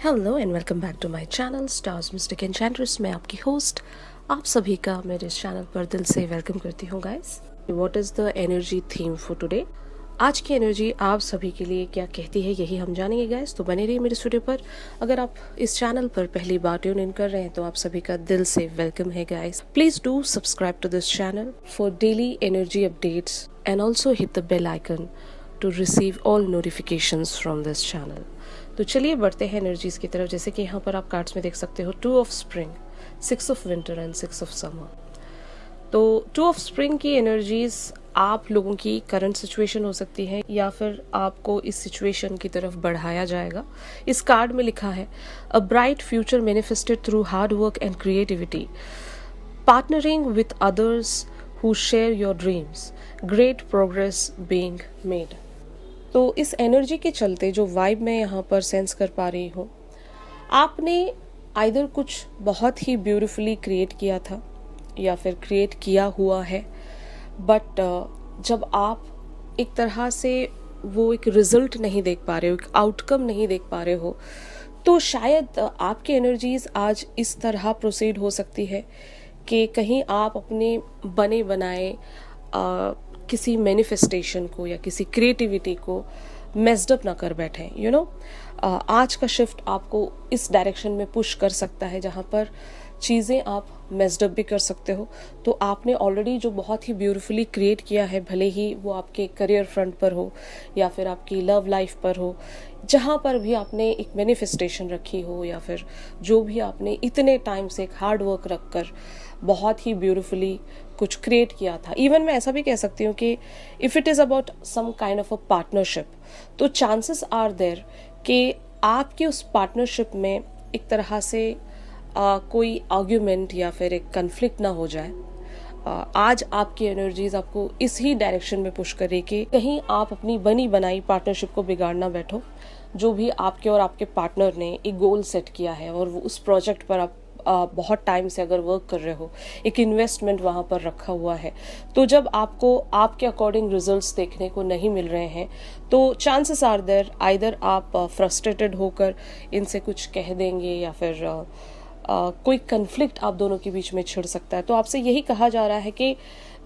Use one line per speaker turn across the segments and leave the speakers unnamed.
Hello and welcome back to my channel stars mystic enchantress. मैं आपकी host आप सभी का मेरे इस चैनल पर दिल से वेलकम करती हूँ guys. What is the energy theme for today? आज की एनर्जी आप सभी के लिए क्या कहती है यही हम जानेंगे गाइस, तो बने रहिए मेरे स्टूडियो पर। अगर आप इस चैनल पर पहली बार ट्यून इन कर रहे हैं तो आप सभी का दिल से वेलकम है guys. Please do subscribe to this channel for daily energy updates and also hit the bell icon to receive all notifications from this channel. तो चलिए बढ़ते हैं एनर्जीज की तरफ। जैसे कि यहाँ पर आप कार्ड्स में देख सकते हो 2 of spring, 6 of winter and 6 of summer. तो 2 ऑफ स्प्रिंग की एनर्जीज आप लोगों की करंट सिचुएशन हो सकती है या फिर आपको इस सिचुएशन की तरफ बढ़ाया जाएगा। इस कार्ड में लिखा है a bright future manifested through hard work and creativity, partnering with others who share your dreams, great progress being made. तो इस एनर्जी के चलते जो वाइब मैं यहाँ पर सेंस कर पा रही हूँ, आपने आइदर कुछ बहुत ही ब्यूटीफुली क्रिएट किया था या फिर क्रिएट किया हुआ है, बट जब आप एक तरह से वो एक रिजल्ट नहीं देख पा रहे हो, एक आउटकम नहीं देख पा रहे हो, तो शायद आपकी एनर्जीज आज इस तरह प्रोसीड हो सकती है कि कहीं आप अपने बने बनाए किसी मैनिफेस्टेशन को या किसी क्रिएटिविटी को मेस्ड अप ना कर बैठे। आज का शिफ्ट आपको इस डायरेक्शन में पुश कर सकता है जहाँ पर चीज़ें आप मेस्ड अप भी कर सकते हो। तो आपने ऑलरेडी जो बहुत ही ब्यूटीफुली क्रिएट किया है, भले ही वो आपके करियर फ्रंट पर हो या फिर आपकी लव लाइफ पर हो, जहाँ पर भी आपने एक मैनिफेस्टेशन रखी हो या फिर जो भी आपने इतने टाइम से एक हार्ड वर्क रख कर बहुत ही ब्यूटीफुली कुछ क्रिएट किया था। इवन मैं ऐसा भी कह सकती हूँ कि if it is about some kind of a partnership, तो चांसेस आर देयर कि आपकी उस पार्टनरशिप में एक तरह से कोई आर्ग्यूमेंट या फिर एक कन्फ्लिक्ट ना हो जाए। आज आपकी एनर्जीज आपको इसी डायरेक्शन में पुश करे कि कहीं आप अपनी बनी बनाई पार्टनरशिप को बिगाड़ ना बैठो। जो भी आपके और आपके पार्टनर ने एक गोल सेट किया है और वो उस प्रोजेक्ट पर आप बहुत टाइम से अगर वर्क कर रहे हो, एक इन्वेस्टमेंट वहाँ पर रखा हुआ है, तो जब आपको आपके अकॉर्डिंग रिजल्ट्स देखने को नहीं मिल रहे हैं, तो चांसेस आर देयर आइदर आप फ्रस्ट्रेटेड होकर इनसे कुछ कह देंगे या फिर कोई कन्फ्लिक्ट आप दोनों के बीच में छिड़ सकता है। तो आपसे यही कहा जा रहा है कि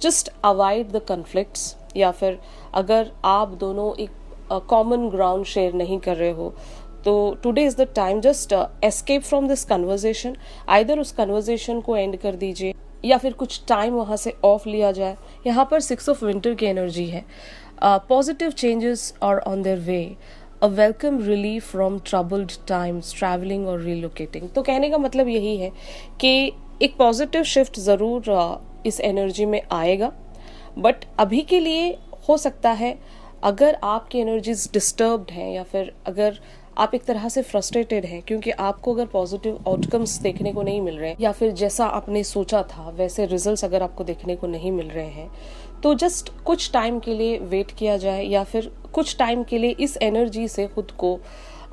जस्ट अवॉइड द कन्फ्लिक्ट्स, या फिर अगर आप दोनों एक कॉमन ग्राउंड शेयर नहीं कर रहे हो तो today is the time, just escape from this conversation. Either उस कन्वर्जेशन को एंड कर दीजिए या फिर कुछ टाइम वहाँ से ऑफ लिया जाए। यहाँ पर 6 ऑफ विंटर की एनर्जी है। Positive changes are on their way, a welcome relief from troubled times, travelling और रिलोकेटिंग। तो कहने का मतलब यही है कि एक पॉजिटिव शिफ्ट ज़रूर इस एनर्जी में आएगा, बट अभी के लिए हो सकता है अगर आपकी एनर्जीज डिस्टर्ब्ड हैं या फिर अगर आप एक तरह से फ्रस्ट्रेटेड हैं क्योंकि आपको अगर पॉजिटिव आउटकम्स देखने को नहीं मिल रहे हैं या फिर जैसा आपने सोचा था वैसे रिजल्ट्स अगर आपको देखने को नहीं मिल रहे हैं, तो जस्ट कुछ टाइम के लिए वेट किया जाए या फिर कुछ टाइम के लिए इस एनर्जी से खुद को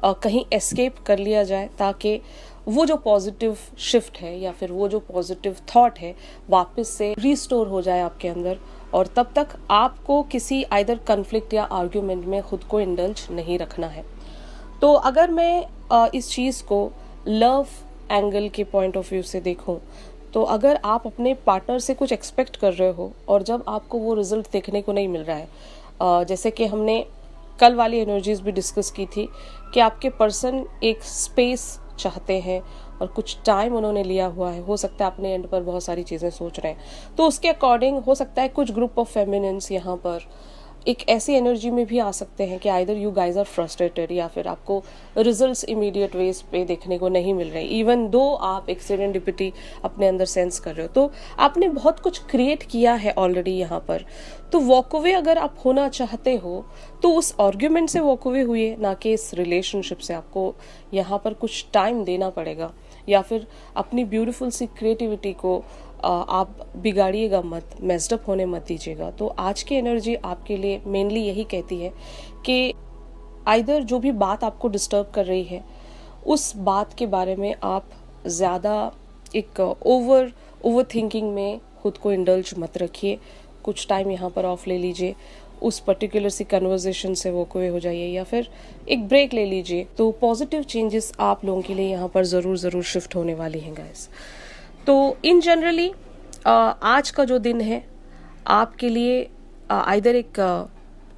कहीं एस्केप कर लिया जाए, ताकि वो जो पॉजिटिव शिफ्ट है या फिर वो जो पॉजिटिव थॉट है वापस से रिस्टोर हो जाए आपके अंदर, और तब तक आपको किसी आइदर कन्फ्लिक्ट या आर्ग्यूमेंट में खुद को इंडल्ज नहीं रखना है। तो अगर मैं इस चीज़ को लव एंगल के पॉइंट ऑफ व्यू से देखूं, तो अगर आप अपने पार्टनर से कुछ एक्सपेक्ट कर रहे हो और जब आपको वो रिजल्ट देखने को नहीं मिल रहा है, जैसे कि हमने कल वाली एनर्जीज भी डिस्कस की थी कि आपके पर्सन एक स्पेस चाहते हैं और कुछ टाइम उन्होंने लिया हुआ है। हो सकता है अपने एंड पर बहुत सारी चीज़ें सोच रहे हैं, तो उसके अकॉर्डिंग हो सकता है कुछ ग्रुप ऑफ फेमिनिन्स यहाँ पर एक ऐसी एनर्जी में भी आ सकते हैं कि either you guys are frustrated या फिर आपको रिजल्ट्स इमीडिएट वेज पे देखने को नहीं मिल रहे, इवन दो आप एक सेरेंडिपिटी अपने अंदर सेंस कर रहे हो। तो आपने बहुत कुछ क्रिएट किया है ऑलरेडी यहाँ पर, तो वॉक अवे अगर आप होना चाहते हो तो उस आर्ग्यूमेंट से वॉक अवे हुई, ना कि इस रिलेशनशिप से। आपको यहाँ पर कुछ टाइम देना पड़ेगा या फिर अपनी ब्यूटीफुल सी क्रिएटिविटी को आप बिगाड़िएगा मत, मेस्ड अप होने मत दीजिएगा। तो आज की एनर्जी आपके लिए मेनली यही कहती है कि आइदर जो भी बात आपको डिस्टर्ब कर रही है उस बात के बारे में आप ज़्यादा एक ओवर थिंकिंग में खुद को इंडल्ज मत रखिए। कुछ टाइम यहाँ पर ऑफ ले लीजिए उस पर्टिकुलर सी कन्वर्जेशन से वॉक अवे हो जाइए या फिर एक ब्रेक ले लीजिए। तो पॉजिटिव चेंजेस आप लोगों के लिए यहाँ पर ज़रूर शिफ्ट होने वाली हैं गाइस। तो इन जनरली आज का जो दिन है आपके लिए आइदर एक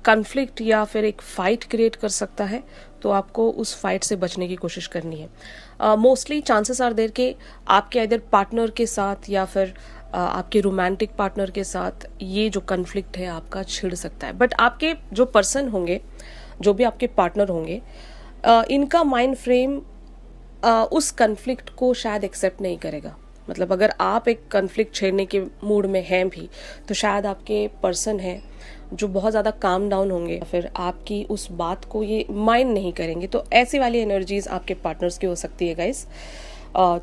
कन्फ्लिक्ट या फिर एक फाइट क्रिएट कर सकता है, तो आपको उस फाइट से बचने की कोशिश करनी है। मोस्टली चांसेस आर देयर कि आपके आइदर पार्टनर के साथ या फिर आपके रोमांटिक पार्टनर के साथ ये जो कन्फ्लिक्ट है आपका छिड़ सकता है। बट आपके जो पर्सन होंगे, जो भी आपके पार्टनर होंगे, इनका माइंड फ्रेम उस कन्फ्लिक्ट को शायद एक्सेप्ट नहीं करेगा। मतलब अगर आप एक कन्फ्लिक्ट छेड़ने के मूड में हैं भी, तो शायद आपके पर्सन हैं जो बहुत ज़्यादा काम डाउन होंगे, फिर आपकी उस बात को ये माइंड नहीं करेंगे। तो ऐसी वाली एनर्जीज आपके पार्टनर्स की हो सकती है गाइस।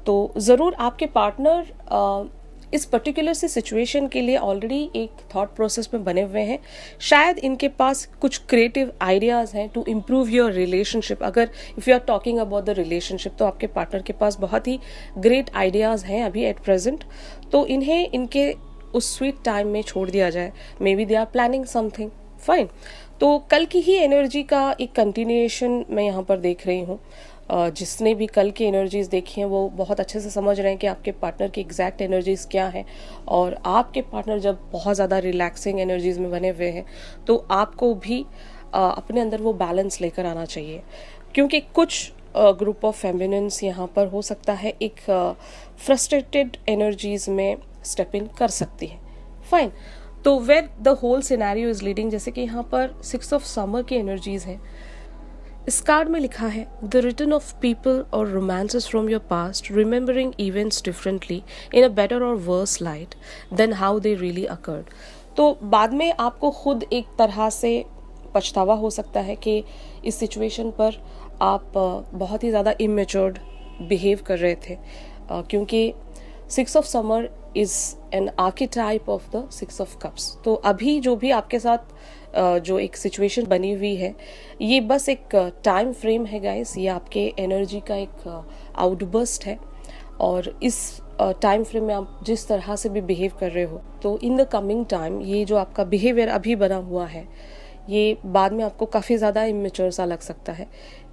तो ज़रूर आपके पार्टनर इस पर्टिकुलर सी सिचुएशन के लिए ऑलरेडी एक थॉट प्रोसेस में बने हुए हैं। शायद इनके पास कुछ क्रिएटिव आइडियाज़ हैं टू इम्प्रूव योर रिलेशनशिप। अगर if you are talking about the relationship, तो आपके पार्टनर के पास बहुत ही ग्रेट आइडियाज़ हैं अभी एट प्रेजेंट। तो इन्हें इनके उस स्वीट टाइम में छोड़ दिया जाए। Maybe they are planning something fine. तो कल की ही एनर्जी का एक कंटिन्यूएशन मैं यहाँ पर देख रही हूँ। जिसने भी कल की एनर्जीज देखी हैं वो बहुत अच्छे से समझ रहे हैं कि आपके पार्टनर की एग्जैक्ट एनर्जीज क्या हैं। और आपके पार्टनर जब बहुत ज़्यादा रिलैक्सिंग एनर्जीज में बने हुए हैं, तो आपको भी अपने अंदर वो बैलेंस लेकर आना चाहिए। क्योंकि कुछ ग्रुप ऑफ फेमिनिन्स यहाँ पर हो सकता है एक फ्रस्ट्रेटेड एनर्जीज में स्टेप इन कर सकती है। फाइन। तो where the whole scenario is leading, जैसे कि यहाँ पर 6 ऑफ समर की एनर्जीज हैं। इस कार्ड में लिखा है the return of people or romances from your past, remembering events differently in a better or worse light than how they really occurred. तो बाद में आपको खुद एक तरह से पछतावा हो सकता है कि इस सिचुएशन पर आप बहुत ही ज़्यादा इमेच्योर्ड बिहेव कर रहे थे, क्योंकि 6 of summer is an archetype of the 6 of cups. तो अभी जो भी आपके साथ जो एक सिचुएशन बनी हुई है, ये बस एक टाइम फ्रेम है गाइस। ये आपके एनर्जी का एक आउटबर्स्ट है। और इस टाइम फ्रेम में आप जिस तरह से भी बिहेव कर रहे हो, तो इन द कमिंग टाइम ये जो आपका बिहेवियर अभी बना हुआ है, ये बाद में आपको काफ़ी ज़्यादा इमेच्योर सा लग सकता है।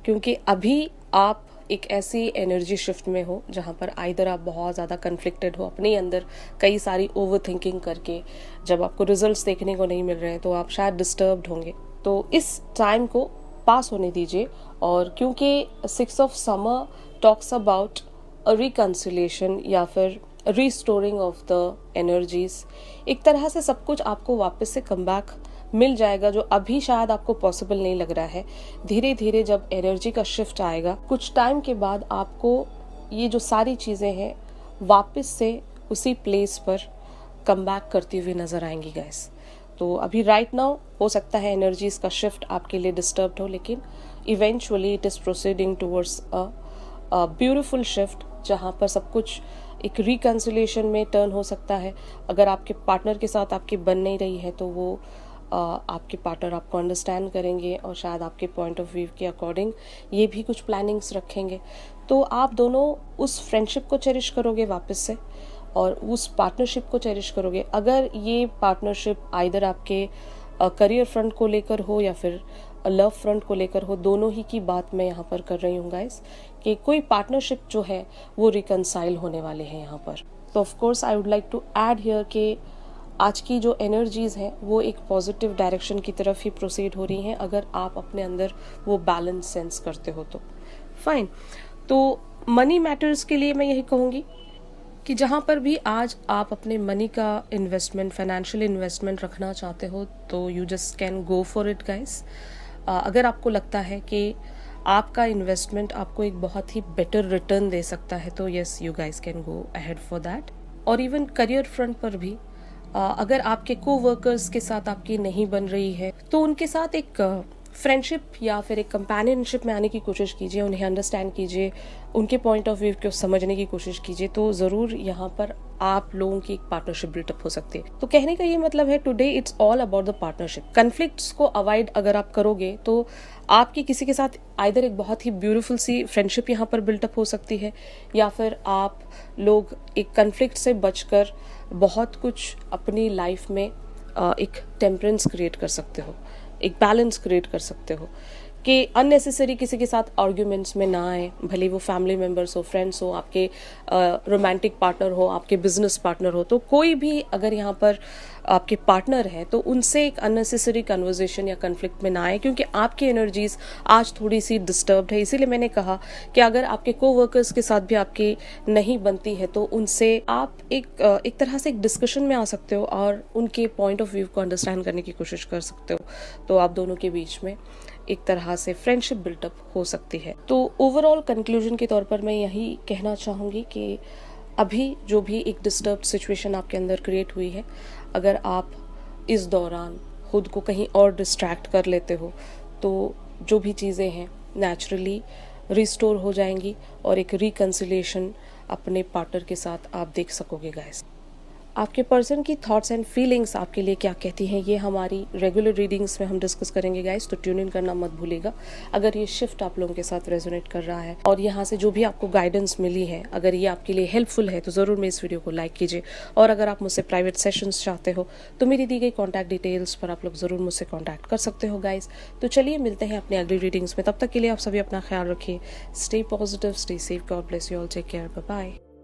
क्योंकि अभी आप एक ऐसी एनर्जी शिफ्ट में हो जहाँ पर आइदर आप बहुत ज़्यादा कन्फ्लिक्टेड हो अपने अंदर कई सारी ओवर थिंकिंग करके, जब आपको रिजल्ट्स देखने को नहीं मिल रहे हैं तो आप शायद डिस्टर्ब्ड होंगे। तो इस टाइम को पास होने दीजिए। और क्योंकि 6 of summer talks about a reconciliation या फिर रिस्टोरिंग ऑफ द एनर्जीज, एक तरह से सब कुछ आपको वापस से कम बैक मिल जाएगा, जो अभी शायद आपको पॉसिबल नहीं लग रहा है। धीरे धीरे जब एनर्जी का शिफ्ट आएगा, कुछ टाइम के बाद आपको ये जो सारी चीज़ें हैं वापस से उसी प्लेस पर कम बैक करती हुई नज़र आएंगी गाइस। तो अभी राइट नाउ हो सकता है एनर्जीज का शिफ्ट आपके लिए डिस्टर्ब्ड हो, लेकिन eventually it is proceeding towards a beautiful shift, जहाँ पर सब कुछ एक रिकन्सिलेशन में टर्न हो सकता है। अगर आपके पार्टनर के साथ आपकी बन नहीं रही है, तो वो आपके पार्टनर आपको अंडरस्टैंड करेंगे और शायद आपके पॉइंट ऑफ व्यू के अकॉर्डिंग ये भी कुछ प्लानिंग्स रखेंगे। तो आप दोनों उस फ्रेंडशिप को चेरिश करोगे वापस से, और उस पार्टनरशिप को चेरिश करोगे। अगर ये पार्टनरशिप आइदर आपके करियर फ्रंट को लेकर हो या फिर लव फ्रंट को लेकर हो, दोनों ही की बात मैं यहाँ पर कर रही हूँ गाइस, कि कोई पार्टनरशिप जो है वो रिकनसाइल होने वाले हैं यहाँ पर। तो of course I would like to add here कि आज की जो एनर्जीज़ हैं वो एक पॉजिटिव डायरेक्शन की तरफ ही प्रोसीड हो रही हैं, अगर आप अपने अंदर वो बैलेंस सेंस करते हो तो फाइन। तो मनी मैटर्स के लिए मैं यही कहूँगी कि जहाँ पर भी आज आप अपने मनी का इन्वेस्टमेंट, फाइनेंशियल इन्वेस्टमेंट रखना चाहते हो, तो you just can go for it guys. अगर आपको लगता है कि आपका इन्वेस्टमेंट आपको एक बहुत ही बेटर रिटर्न दे सकता है, तो yes you guys can go ahead for that. और इवन करियर फ्रंट पर भी अगर आपके को वर्कर्स के साथ आपकी नहीं बन रही है, तो उनके साथ एक फ्रेंडशिप या फिर एक कंपेनियनशिप में आने की कोशिश कीजिए, उन्हें अंडरस्टैंड कीजिए, उनके पॉइंट ऑफ व्यू को समझने की कोशिश कीजिए। तो ज़रूर यहाँ पर आप लोगों की एक पार्टनरशिप बिल्टअप हो सकती है। तो कहने का ये मतलब है today it's all about the partnership. Conflicts को अवॉइड अगर आप करोगे तो आपकी किसी के साथ आइदर एक बहुत ही ब्यूटीफुल सी फ्रेंडशिप यहाँ पर बिल्टअप हो सकती है, या फिर आप लोग एक कन्फ्लिक्ट से बचकर बहुत कुछ अपनी लाइफ में एक टेम्परेंस क्रिएट कर सकते हो, एक बैलेंस क्रिएट कर सकते हो कि अननेसेसरी किसी के साथ आर्ग्यूमेंट्स में ना आए, भले वो फैमिली मेम्बर्स हो, फ्रेंड्स हो, आपके रोमांटिक पार्टनर हो, आपके बिजनेस पार्टनर हो, तो कोई भी अगर यहाँ पर आपके पार्टनर हैं तो उनसे एक अननेसेसरी कन्वर्जेशन या कन्फ्लिक्ट में ना आए, क्योंकि आपकी एनर्जीज आज थोड़ी सी डिस्टर्ब्ड है। इसीलिए मैंने कहा कि अगर आपके कोवर्कर्स के साथ भी आपकी नहीं बनती है तो उनसे आप एक तरह से एक डिस्कशन में आ सकते हो और उनके पॉइंट ऑफ व्यू को अंडरस्टैंड करने की कोशिश कर सकते हो, तो आप दोनों के बीच में एक तरह से फ्रेंडशिप बिल्टअप हो सकती है। तो ओवरऑल कंक्लूजन के तौर पर मैं यही कहना चाहूँगी कि अभी जो भी एक डिस्टर्ब सिचुएशन आपके अंदर क्रिएट हुई है, अगर आप इस दौरान खुद को कहीं और डिस्ट्रैक्ट कर लेते हो तो जो भी चीज़ें हैं नेचुरली रिस्टोर हो जाएंगी और एक रिकन्सिलिएशन अपने पार्टनर के साथ आप देख सकोगे गाइस। आपके पर्सन की थॉट्स एंड फीलिंग्स आपके लिए क्या कहती हैं, ये हमारी रेगुलर रीडिंग्स में हम डिस्कस करेंगे गाइस, तो ट्यून इन करना मत भूलिएगा। अगर ये शिफ्ट आप लोगों के साथ रेजोनेट कर रहा है और यहाँ से जो भी आपको गाइडेंस मिली है, अगर ये आपके लिए हेल्पफुल है तो ज़रूर मेरे इस वीडियो को लाइक कीजिए। और अगर आप मुझसे प्राइवेट सेशंस चाहते हो तो मेरी दी गई कॉन्टैक्ट डिटेल्स पर आप लोग ज़रूर मुझसे कॉन्टैक्ट कर सकते हो गाइस। तो चलिए मिलते हैं अपनी अगली रीडिंग्स में, तब तक के लिए आप सभी अपना ख्याल रखिए। Stay positive, stay safe, God bless you all, take care, bye bye.